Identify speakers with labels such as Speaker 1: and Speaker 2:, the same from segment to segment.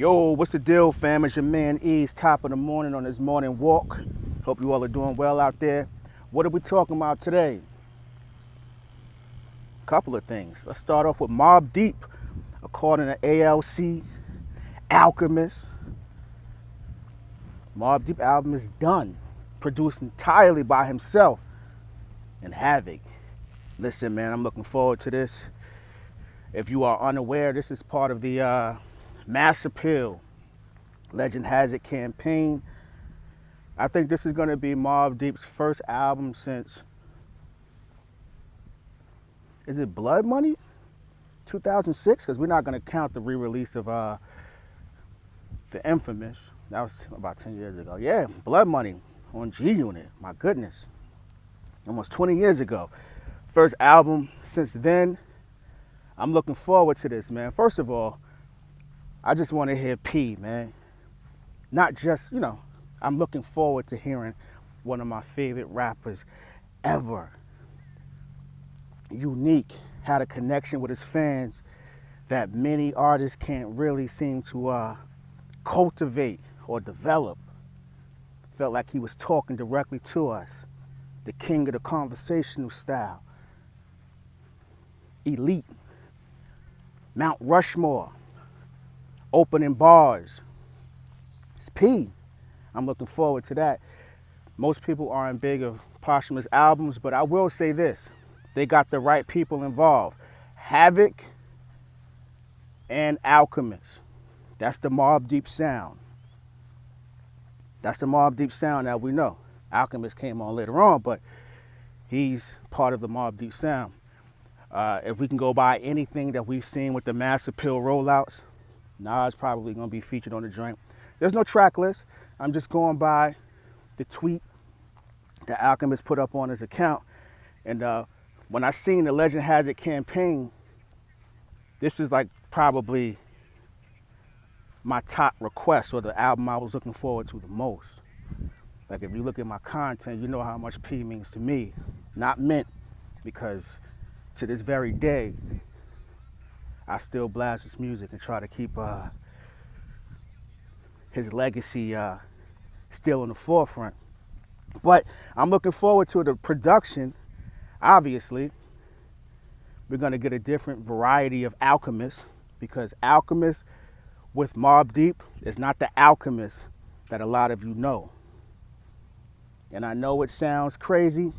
Speaker 1: Yo, what's the deal, fam? It's your man Eeze, top of the morning on this morning walk. Hope you all are doing well out there. What are we talking about today? A couple of things. Let's start off with Mobb Deep. According to ALC Alchemist, Mobb Deep album is done, produced entirely by himself and Havoc. Listen, man, I'm looking forward to this. If you are unaware, this is part of the Mass Appeal Legend Has It campaign. I think this is going to be Mobb Deep's first album since, is it Blood Money? 2006? Because we're not going to count the re-release of the Infamous. That was about 10 years ago. Yeah, Blood Money on G Unit. My goodness. Almost 20 years ago. First album since then. I'm looking forward to this, man. First of all, I just want to hear P, man. Not just, I'm looking forward to hearing one of my favorite rappers ever. Unique, had a connection with his fans that many artists can't really seem to cultivate or develop. Felt like he was talking directly to us. The king of the conversational style. Elite. Mount Rushmore. Opening bars. It's P. I'm looking forward to that. Most people aren't big of posthumous albums, but I will say this. They got the right people involved. Havoc and Alchemist. That's the Mobb Deep sound. That's the Mobb Deep sound that we know. Alchemist came on later on, but he's part of the Mobb Deep sound. If we can go by anything that we've seen with the Mass Appeal rollouts, Nas probably going to be featured on the joint. There's no track list. I'm just going by the tweet that Alchemist put up on his account. And when I seen the Legend Has It campaign, this is like probably my top request, or the album I was looking forward to the most. Like, if you look at my content, you know how much P means to me. Not Mint, because to this very day, I still blast his music and try to keep his legacy still in the forefront. But I'm looking forward to the production. Obviously, we're going to get a different variety of Alchemists, because Alchemist with Mobb Deep is not the Alchemist that a lot of you know. And I know it sounds crazy.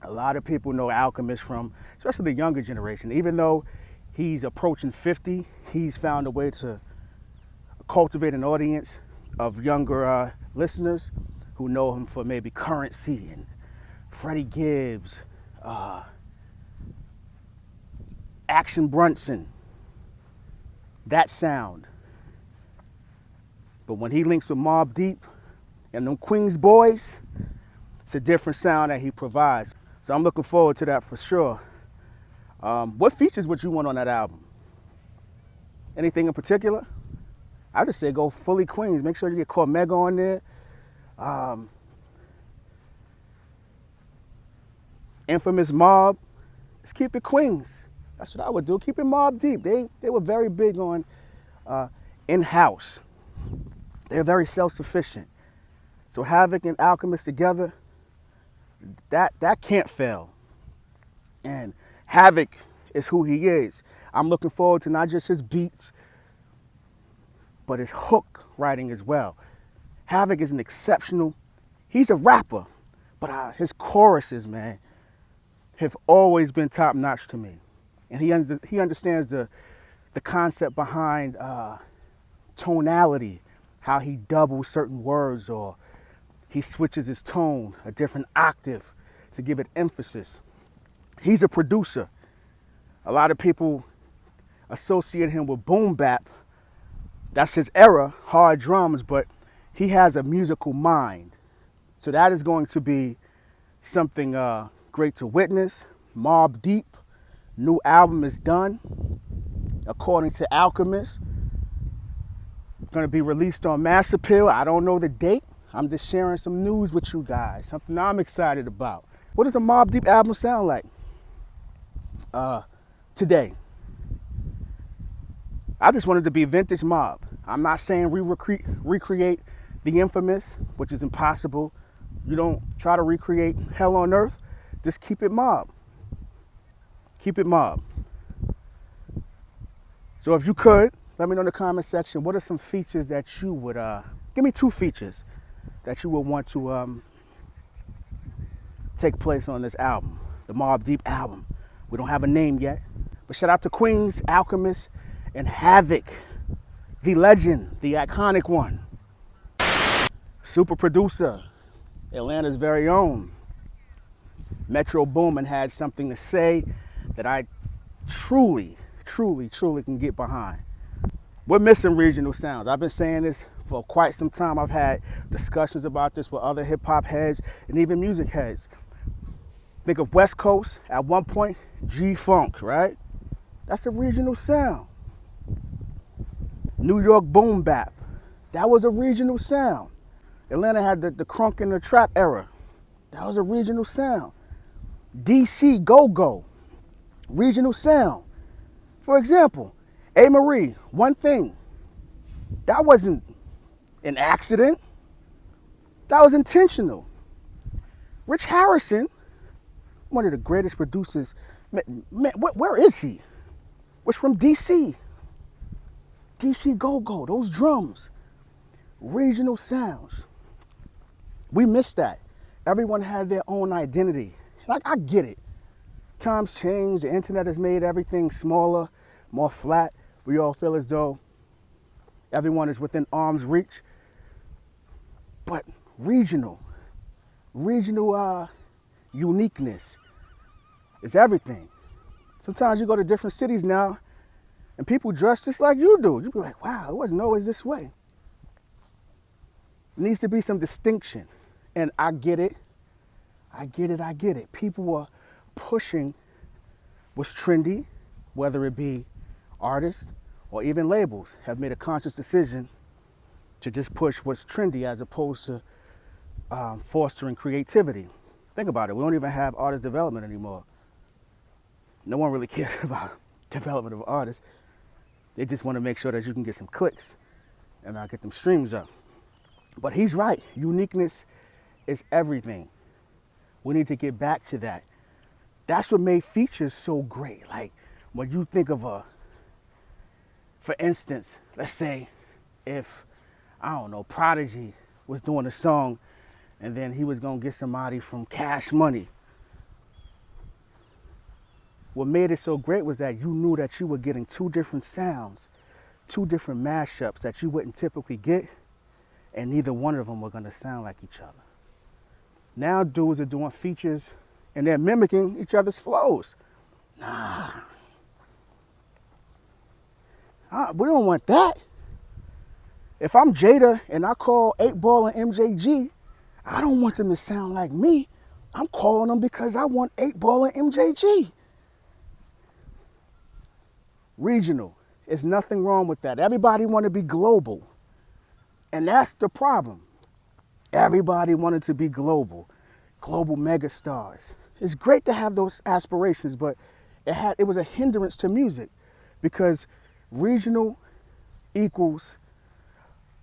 Speaker 1: A lot of people know Alchemist from, especially the younger generation. Even though he's approaching 50, he's found a way to cultivate an audience of younger listeners who know him for maybe Currency and Freddie Gibbs, Action Bronson, that sound. But when he links with Mobb Deep and them Queens boys, it's a different sound that he provides. So I'm looking forward to that for sure. What features would you want on that album? Anything in particular? I just say go fully Queens. Make sure you get Cormega on there. Infamous Mob. Let's keep it Queens. That's what I would do. Keep it Mobb Deep. They were very big on in-house. They're very self-sufficient. So Havoc and Alchemist together, that can't fail. And Havoc is who he is. I'm looking forward to not just his beats, but his hook writing as well. Havoc is an exceptional, he's a rapper, but his choruses, man, have always been top notch to me. And he understands the concept behind tonality, how he doubles certain words, or he switches his tone, a different octave to give it emphasis. He's a producer. A lot of people associate him with boom bap. That's his era, hard drums, but he has a musical mind. So that is going to be something great to witness. Mobb Deep, new album is done, according to Alchemist. It's going to be released on Mass Appeal. I don't know the date. I'm just sharing some news with you guys, something I'm excited about. What does a Mobb Deep album sound like today? I just wanted to be vintage Mobb. I'm not saying recreate the infamous, which is impossible. You don't try to recreate hell on earth. Just keep it mob. Keep it mob. So if you could, let me know in the comment section, what are some features that you would, give me 2 features that you would want to take place on this album, the Mobb Deep album. We don't have a name yet, but shout out to Queens, Alchemist, and Havoc, the legend, the iconic one. Super producer, Atlanta's very own. Metro Boomin had something to say that I truly can get behind. We're missing regional sounds. I've been saying this for quite some time. I've had discussions about this with other hip hop heads and even music heads. Think of West Coast, at one point, G-Funk, right? That's a regional sound. New York boom bap, that was a regional sound. Atlanta had the crunk and the trap era. That was a regional sound. DC go-go, regional sound. For example, A. Marie, One Thing. That wasn't an accident. That was intentional. Rich Harrison, one of the greatest producers. Man, where is he? Was from DC. DC go-go, those drums. Regional sounds. We missed that. Everyone had their own identity. Like, I get it. Times change, the internet has made everything smaller, more flat. We all feel as though everyone is within arm's reach. But regional uniqueness is everything. Sometimes you go to different cities now and people dress just like you do. You be like, wow, it wasn't always this way. There needs to be some distinction. And I get it. People were pushing what's trendy, whether it be artists or even labels, have made a conscious decision to just push what's trendy as opposed to fostering creativity. Think about it. We don't even have artist development anymore. No one really cares about development of artists. They just want to make sure that you can get some clicks and not get them streams up. But he's right. Uniqueness is everything. We need to get back to that. That's what made features so great. Like when you think of for instance, let's say if, I don't know, Prodigy was doing a song and then he was gonna get somebody from Cash Money. What made it so great was that you knew that you were getting 2 different sounds, 2 different mashups that you wouldn't typically get, and neither one of them were gonna sound like each other. Now dudes are doing features and they're mimicking each other's flows. Nah. We don't want that. If I'm Jada and I call 8Ball and MJG, I don't want them to sound like me. I'm calling them because I want 8Ball and MJG. Regional. There's nothing wrong with that. Everybody want to be global. And that's the problem. Everybody wanted to be global megastars. It's great to have those aspirations, but it was a hindrance to music because regional equals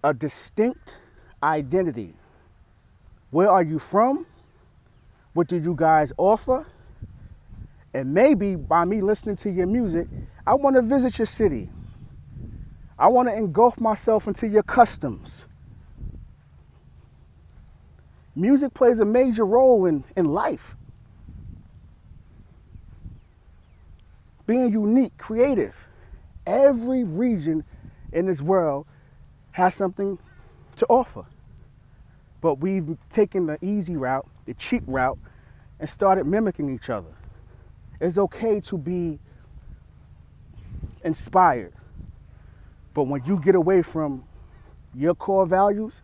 Speaker 1: a distinct identity. Where are you from? What do you guys offer? And maybe by me listening to your music, I want to visit your city. I want to engulf myself into your customs. Music plays a major role in life. Being unique, creative. Every region in this world has something to offer. But we've taken the easy route, the cheap route, and started mimicking each other. It's okay to be inspired. But when you get away from your core values,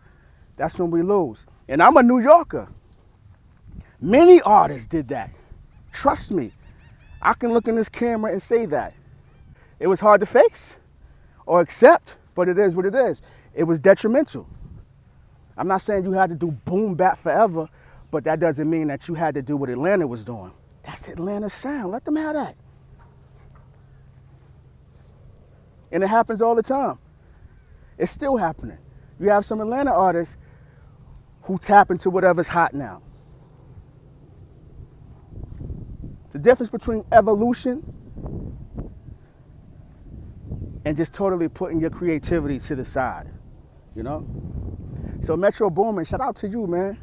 Speaker 1: that's when we lose. And I'm a New Yorker. Many artists did that. Trust me. I can look in this camera and say that. It was hard to face or accept, but it is what it is. It was detrimental. I'm not saying you had to do boom bap forever, but that doesn't mean that you had to do what Atlanta was doing. That's Atlanta's sound. Let them have that. And it happens all the time. It's still happening. You have some Atlanta artists who tap into whatever's hot now. The difference between evolution and just totally putting your creativity to the side, you know? So Metro Boomin, shout out to you, man,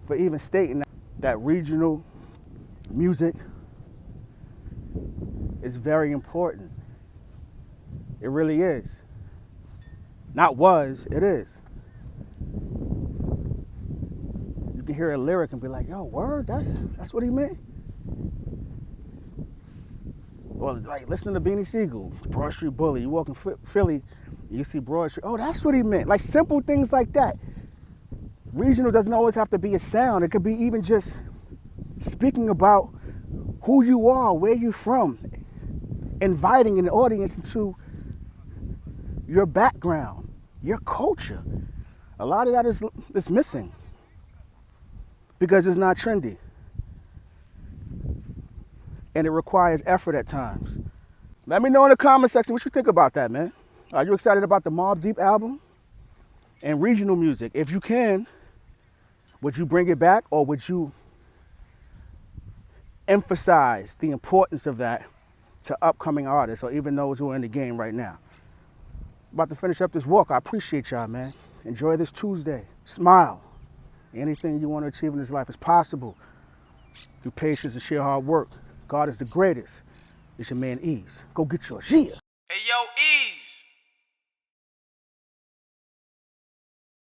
Speaker 1: for even stating that regional music is very important. It really is. Not was, it is. You can hear a lyric and be like, yo, word, that's what he meant? Or it's like listening to Beanie Siegel, Broad Street Bully, you walk in Philly, you see Broad Street, oh, that's what he meant. Like simple things like that. Regional doesn't always have to be a sound. It could be even just speaking about who you are, where you're from, inviting an audience into your background, your culture. A lot of that is missing because it's not trendy. And it requires effort at times. Let me know in the comment section what you think about that, man. Are you excited about the Mobb Deep album and regional music? If you can, would you bring it back, or would you emphasize the importance of that to upcoming artists or even those who are in the game right now? About to finish up this walk. I appreciate y'all, man. Enjoy this Tuesday. Smile. Anything you want to achieve in this life is possible through patience and sheer hard work. God is the greatest. It's your man Eeze. Go get yours. Yeah.
Speaker 2: Hey, yo, Eeze.